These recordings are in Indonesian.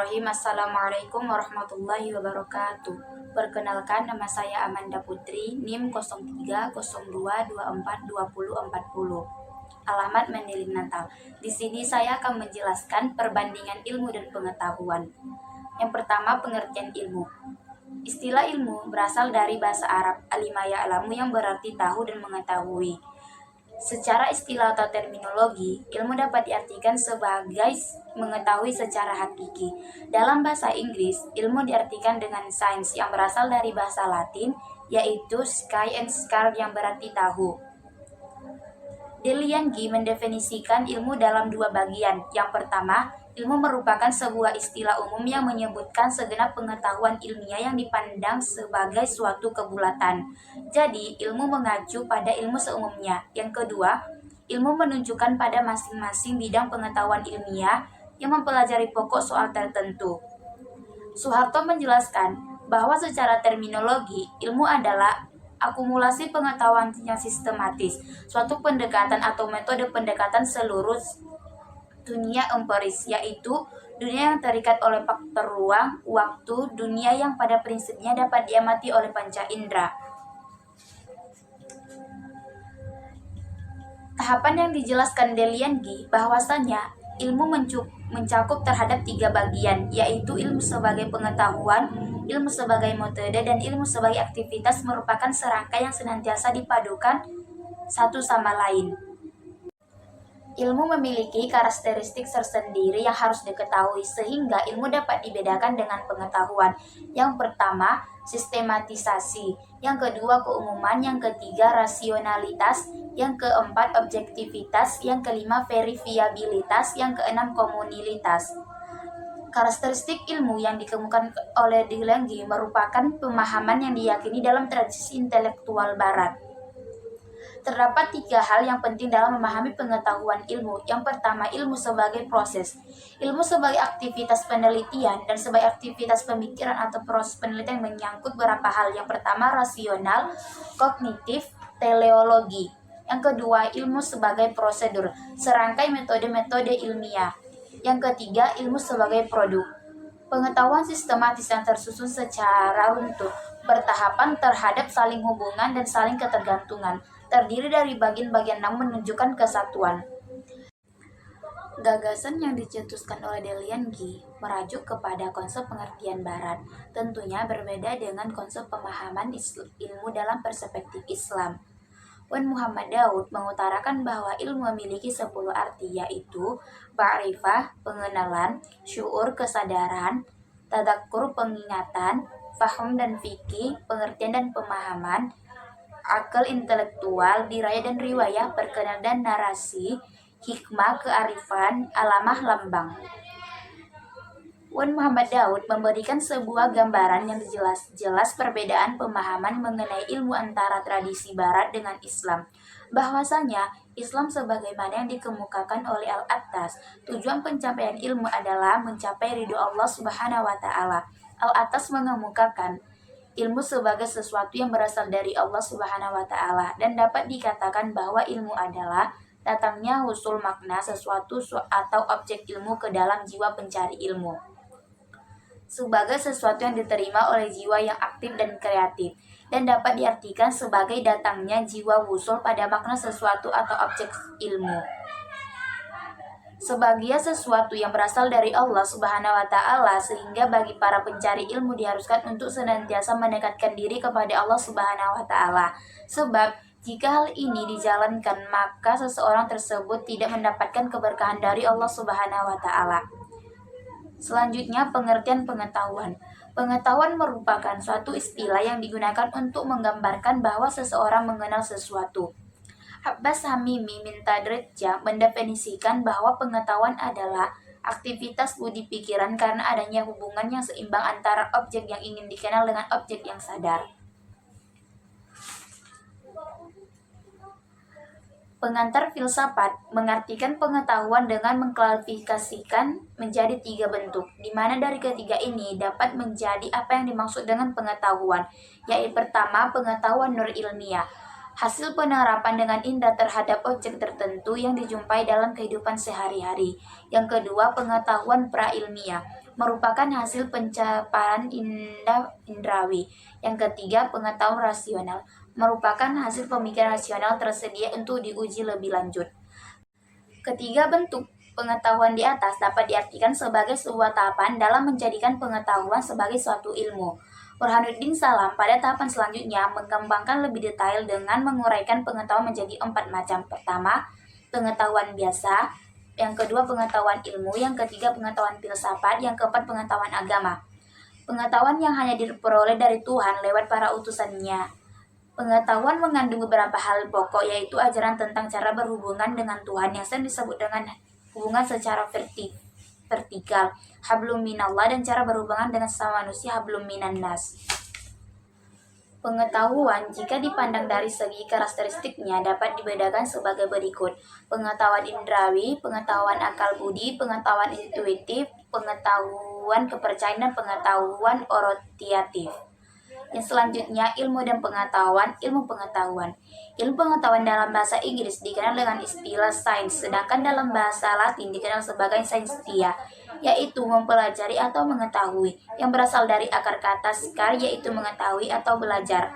Bismillahirrahmanirrahim. Assalamualaikum warahmatullahi wabarakatuh. Perkenalkan, nama saya Amanda Putri, NIM 0302242040. Alamat Mendiling Natal. Di sini saya akan menjelaskan perbandingan ilmu dan pengetahuan. Yang pertama, pengertian ilmu. Istilah ilmu berasal dari bahasa Arab alima ya'lamu yang berarti tahu dan mengetahui. Secara istilah atau terminologi, ilmu dapat diartikan sebagai mengetahui secara hakiki. Dalam bahasa Inggris, ilmu diartikan dengan science yang berasal dari bahasa Latin, yaitu sky and scar yang berarti tahu. Delian-Gi mendefinisikan ilmu dalam dua bagian. Yang pertama, ilmu merupakan sebuah istilah umum yang menyebutkan segenap pengetahuan ilmiah yang dipandang sebagai suatu kebulatan. Jadi, ilmu mengacu pada ilmu seumumnya. Yang kedua, ilmu menunjukkan pada masing-masing bidang pengetahuan ilmiah yang mempelajari pokok soal tertentu. Soeharto menjelaskan bahwa secara terminologi, ilmu adalah akumulasi pengetahuan yang sistematis, suatu pendekatan atau metode pendekatan seluruh dunia empiris, yaitu dunia yang terikat oleh faktor ruang, waktu, dunia yang pada prinsipnya dapat diamati oleh panca indera. Tahapan yang dijelaskan Delian-Gi bahwasanya ilmu mencakup terhadap tiga bagian, yaitu ilmu sebagai pengetahuan, ilmu sebagai metode, dan ilmu sebagai aktivitas merupakan serangkai yang senantiasa dipadukan satu sama lain. Ilmu memiliki karakteristik tersendiri yang harus diketahui sehingga ilmu dapat dibedakan dengan pengetahuan. Yang pertama, sistematisasi. Yang kedua, keumuman. Yang ketiga, rasionalitas. Yang keempat, objektivitas. Yang kelima, verifiabilitas. Yang keenam, komunilitas. Karakteristik ilmu yang dikemukakan oleh Delian-Gi merupakan pemahaman yang diyakini dalam tradisi intelektual barat. Terdapat tiga hal yang penting dalam memahami pengetahuan ilmu. Yang pertama, ilmu sebagai proses. Ilmu sebagai aktivitas penelitian dan sebagai aktivitas pemikiran atau proses penelitian menyangkut beberapa hal. Yang pertama, rasional, kognitif, teleologi. Yang kedua, ilmu sebagai prosedur, serangkai metode-metode ilmiah. Yang ketiga, ilmu sebagai produk. Pengetahuan sistematis yang tersusun secara runtuh, bertahapan terhadap saling hubungan dan saling ketergantungan, terdiri dari bagian-bagian yang menunjukkan kesatuan. Gagasan yang dicetuskan oleh Delian-Gi merajuk kepada konsep pengertian barat, tentunya berbeda dengan konsep pemahaman ilmu dalam perspektif Islam. Wan Muhammad Daud mengutarakan bahwa ilmu memiliki 10 arti, yaitu ma'rifah, pengenalan, syuur, kesadaran, tadakkur, pengingatan, faham dan fikih, pengertian dan pemahaman, akal intelektual, diraya dan riwayah, perkenalan dan narasi, hikmah, kearifan, alamah, lambang. Wan Muhammad Daud memberikan sebuah gambaran yang jelas perbedaan pemahaman mengenai ilmu antara tradisi barat dengan Islam. Bahwasanya Islam sebagaimana yang dikemukakan oleh Al-Attas, tujuan pencapaian ilmu adalah mencapai ridho Allah Subhanahu wa taala. Al-Attas mengemukakan ilmu sebagai sesuatu yang berasal dari Allah Subhanahu wa taala dan dapat dikatakan bahwa ilmu adalah datangnya husul makna sesuatu atau objek ilmu ke dalam jiwa pencari ilmu sebagai sesuatu yang diterima oleh jiwa yang aktif dan kreatif, dan dapat diartikan sebagai datangnya jiwa wusul pada makna sesuatu atau objek ilmu sebagai sesuatu yang berasal dari Allah Subhanahu wa taala, sehingga bagi para pencari ilmu diharuskan untuk senantiasa mendekatkan diri kepada Allah Subhanahu wa taala. Sebab jika hal ini dijalankan, maka seseorang tersebut tidak mendapatkan keberkahan dari Allah Subhanahu wa taala. Selanjutnya, pengertian pengetahuan. Pengetahuan merupakan suatu istilah yang digunakan untuk menggambarkan bahwa seseorang mengenal sesuatu. Abbas Hamimi Mintadreja mendefinisikan bahwa pengetahuan adalah aktivitas budi pikiran karena adanya hubungan yang seimbang antara objek yang ingin dikenal dengan objek yang sadar. Pengantar filsafat mengartikan pengetahuan dengan mengklasifikasikan menjadi 3 bentuk, di mana dari ketiga ini dapat menjadi apa yang dimaksud dengan pengetahuan, yaitu pertama, pengetahuan nur ilmiah, hasil penerapan dengan indah terhadap objek tertentu yang dijumpai dalam kehidupan sehari-hari. Yang kedua, pengetahuan pra-ilmiah, merupakan hasil pencapaian indrawi. Yang ketiga, pengetahuan rasional merupakan hasil pemikiran rasional tersedia untuk diuji lebih lanjut. Ketiga bentuk pengetahuan di atas dapat diartikan sebagai sebuah tahapan dalam menjadikan pengetahuan sebagai suatu ilmu. Burhanuddin Salam pada tahapan selanjutnya mengembangkan lebih detail dengan menguraikan pengetahuan menjadi 4 macam. Pertama, pengetahuan biasa. Yang kedua, pengetahuan ilmu. Yang ketiga, pengetahuan filsafat. Yang keempat, pengetahuan agama. Pengetahuan yang hanya diperoleh dari Tuhan lewat para utusannya. Pengetahuan mengandung beberapa hal pokok, yaitu ajaran tentang cara berhubungan dengan Tuhan yang sering disebut dengan hubungan secara vertikal, hablum minallah, dan cara berhubungan dengan sesama manusia, hablum minan nas. Pengetahuan, jika dipandang dari segi karakteristiknya, dapat dibedakan sebagai berikut. Pengetahuan indrawi, pengetahuan akal budi, pengetahuan intuitif, pengetahuan kepercayaan, dan pengetahuan orotiatif. Yang selanjutnya, ilmu dan pengetahuan. Ilmu pengetahuan. Ilmu pengetahuan dalam bahasa Inggris dikenal dengan istilah sains, sedangkan dalam bahasa Latin dikenal sebagai scientia, yaitu mempelajari atau mengetahui, yang berasal dari akar kata skar, yaitu mengetahui atau belajar.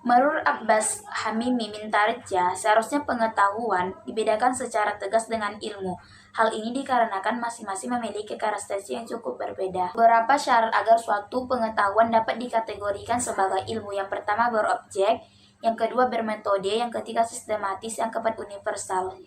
Menurut Abbas Hamimi Mintaridja, seharusnya pengetahuan dibedakan secara tegas dengan ilmu. Hal ini dikarenakan masing-masing memiliki karakteristik yang cukup berbeda. Beberapa syarat agar suatu pengetahuan dapat dikategorikan sebagai ilmu. Yang pertama, berobjek. Yang kedua, bermetode. Yang ketiga, sistematis. Yang keempat, universal.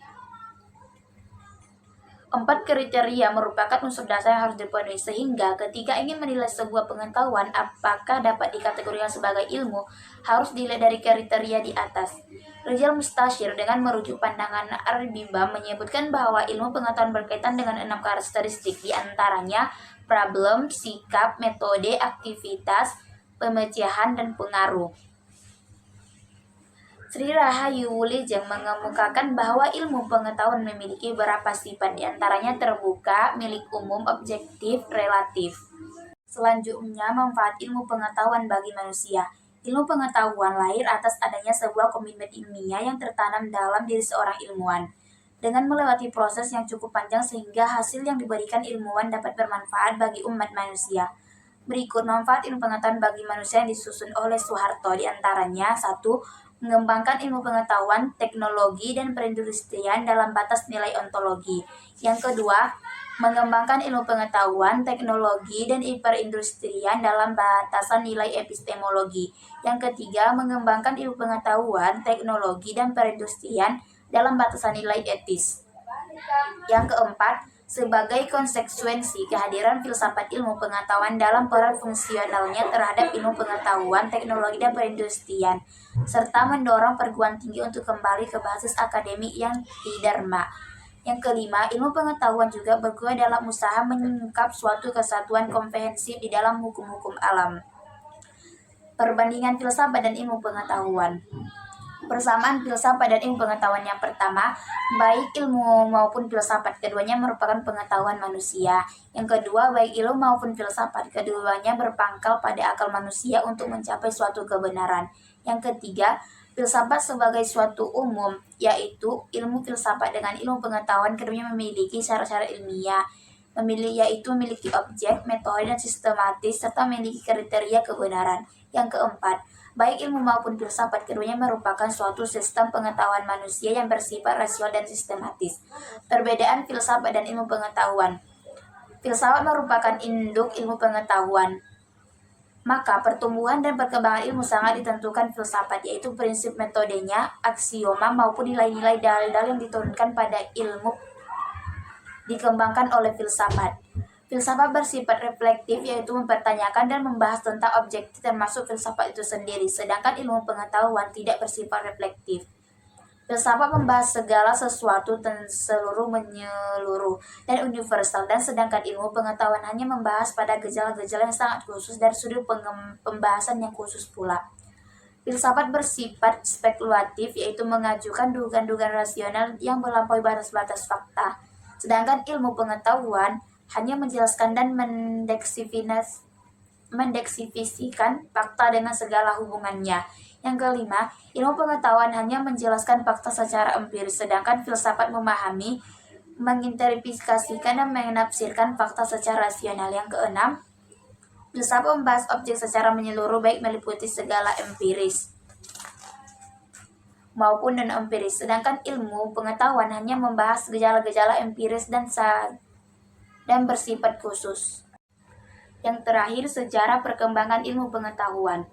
4 kriteria merupakan unsur dasar yang harus dipenuhi, sehingga ketika ingin menilai sebuah pengetahuan apakah dapat dikategorikan sebagai ilmu, harus dilihat dari kriteria di atas. Rijal Mustashir dengan merujuk pandangan Arbibam menyebutkan bahwa ilmu pengetahuan berkaitan dengan 6 karakteristik, di antaranya problem, sikap, metode, aktivitas, pemecahan, dan pengaruh. Sri Rahayu Wilujeng mengemukakan bahwa ilmu pengetahuan memiliki beberapa sifat, diantaranya terbuka, milik umum, objektif, relatif. Selanjutnya, manfaat ilmu pengetahuan bagi manusia. Ilmu pengetahuan lahir atas adanya sebuah komitmen ilmiah yang tertanam dalam diri seorang ilmuwan. Dengan melewati proses yang cukup panjang sehingga hasil yang diberikan ilmuwan dapat bermanfaat bagi umat manusia. Berikut manfaat ilmu pengetahuan bagi manusia yang disusun oleh Soeharto, diantaranya 1. Mengembangkan ilmu pengetahuan, teknologi, dan perindustrian dalam batas nilai ontologi. Yang kedua, mengembangkan ilmu pengetahuan, teknologi, dan perindustrian dalam batasan nilai epistemologi. Yang ketiga, mengembangkan ilmu pengetahuan, teknologi, dan perindustrian dalam batasan nilai etis. Yang keempat, sebagai konsekuensi kehadiran filsafat ilmu pengetahuan dalam peran fungsionalnya terhadap ilmu pengetahuan, teknologi, dan perindustrian, serta mendorong perguruan tinggi untuk kembali ke basis akademik yang didharma. Yang kelima, ilmu pengetahuan juga berguna dalam usaha mengungkap suatu kesatuan komprehensif di dalam hukum-hukum alam. Perbandingan filsafat dan ilmu pengetahuan. Persamaan filsafat dan ilmu pengetahuan. Yang pertama, baik ilmu maupun filsafat, keduanya merupakan pengetahuan manusia. Yang kedua, baik ilmu maupun filsafat, keduanya berpangkal pada akal manusia untuk mencapai suatu kebenaran. Yang ketiga, filsafat sebagai suatu umum, yaitu ilmu filsafat dengan ilmu pengetahuan, keduanya memiliki syarat-syarat ilmiah, yaitu memiliki objek, metode, dan sistematis, serta memiliki kriteria kebenaran. Yang keempat, baik ilmu maupun filsafat, keduanya merupakan suatu sistem pengetahuan manusia yang bersifat rasional dan sistematis. Perbedaan filsafat dan ilmu pengetahuan. Filsafat merupakan induk ilmu pengetahuan. Maka pertumbuhan dan perkembangan ilmu sangat ditentukan filsafat, yaitu prinsip metodenya, aksioma, maupun nilai-nilai dalil-dalil yang diturunkan pada ilmu dikembangkan oleh filsafat. Filsafat bersifat reflektif, yaitu mempertanyakan dan membahas tentang objektif termasuk filsafat itu sendiri, sedangkan ilmu pengetahuan tidak bersifat reflektif. Filsafat membahas segala sesuatu seluruh menyeluruh dan universal, dan sedangkan ilmu pengetahuan hanya membahas pada gejala-gejala yang sangat khusus dari sudut pembahasan yang khusus pula. Filsafat bersifat spekulatif, yaitu mengajukan dugaan-dugaan rasional yang melampaui batas-batas fakta, sedangkan ilmu pengetahuan hanya menjelaskan dan mendefinisikan fakta dengan segala hubungannya. Yang kelima, ilmu pengetahuan hanya menjelaskan fakta secara empiris, sedangkan filsafat memahami menginterpretasikan dan menafsirkan fakta secara rasional. Yang keenam, filsafat membahas objek secara menyeluruh, baik meliputi segala empiris maupun non-empiris, sedangkan ilmu pengetahuan hanya membahas gejala-gejala empiris dan bersifat khusus. Yang terakhir, sejarah perkembangan ilmu pengetahuan.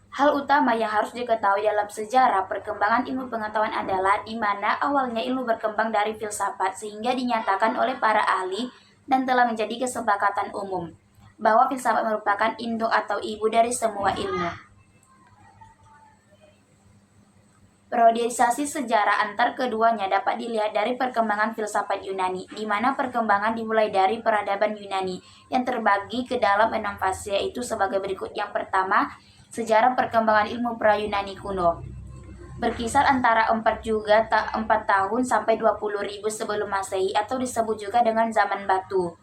Hal utama yang harus diketahui dalam sejarah perkembangan ilmu pengetahuan adalah di mana awalnya ilmu berkembang dari filsafat sehingga dinyatakan oleh para ahli dan telah menjadi kesepakatan umum bahwa filsafat merupakan induk atau ibu dari semua ilmu. Periodisasi sejarah antar keduanya dapat dilihat dari perkembangan filsafat Yunani, di mana perkembangan dimulai dari peradaban Yunani yang terbagi ke dalam 6 fase, yaitu sebagai berikut. Yang pertama, sejarah perkembangan ilmu pra-Yunani kuno. Berkisar antara 4 tahun sampai 20.000 sebelum Masehi atau disebut juga dengan zaman batu.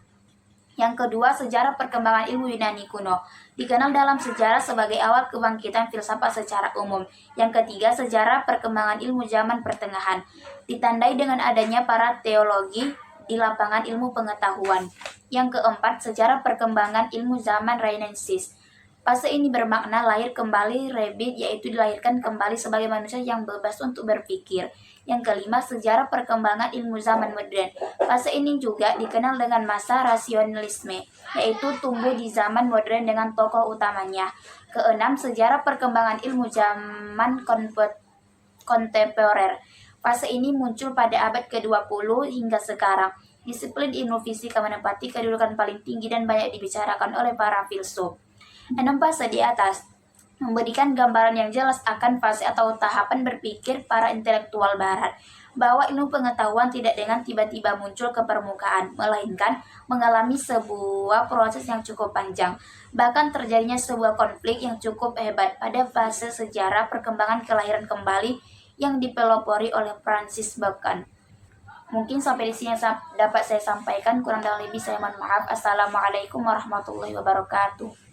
Yang kedua, sejarah perkembangan ilmu Yunani kuno, dikenal dalam sejarah sebagai awal kebangkitan filsafat secara umum. Yang ketiga, sejarah perkembangan ilmu zaman pertengahan, ditandai dengan adanya para teologi di lapangan ilmu pengetahuan. Yang keempat, sejarah perkembangan ilmu zaman Renaissance. Fase ini bermakna lahir kembali, rebirth, yaitu dilahirkan kembali sebagai manusia yang bebas untuk berpikir. Yang kelima, sejarah perkembangan ilmu zaman modern. Fase ini juga dikenal dengan masa rasionalisme, yaitu tumbuh di zaman modern dengan tokoh utamanya. Keenam, sejarah perkembangan ilmu zaman kontemporer. Fase ini muncul pada abad ke-20 hingga sekarang. Disiplin ilmu fisika menempati kedudukan paling tinggi dan banyak dibicarakan oleh para filsuf. 6 fase di atas memberikan gambaran yang jelas akan fase atau tahapan berpikir para intelektual barat, bahwa ilmu pengetahuan tidak dengan tiba-tiba muncul ke permukaan, melainkan mengalami sebuah proses yang cukup panjang. Bahkan terjadinya sebuah konflik yang cukup hebat pada fase sejarah perkembangan kelahiran kembali yang dipelopori oleh Francis Bacon. Mungkin sampai di sini yang dapat saya sampaikan, kurang dan lebih saya mohon maaf. Assalamualaikum warahmatullahi wabarakatuh.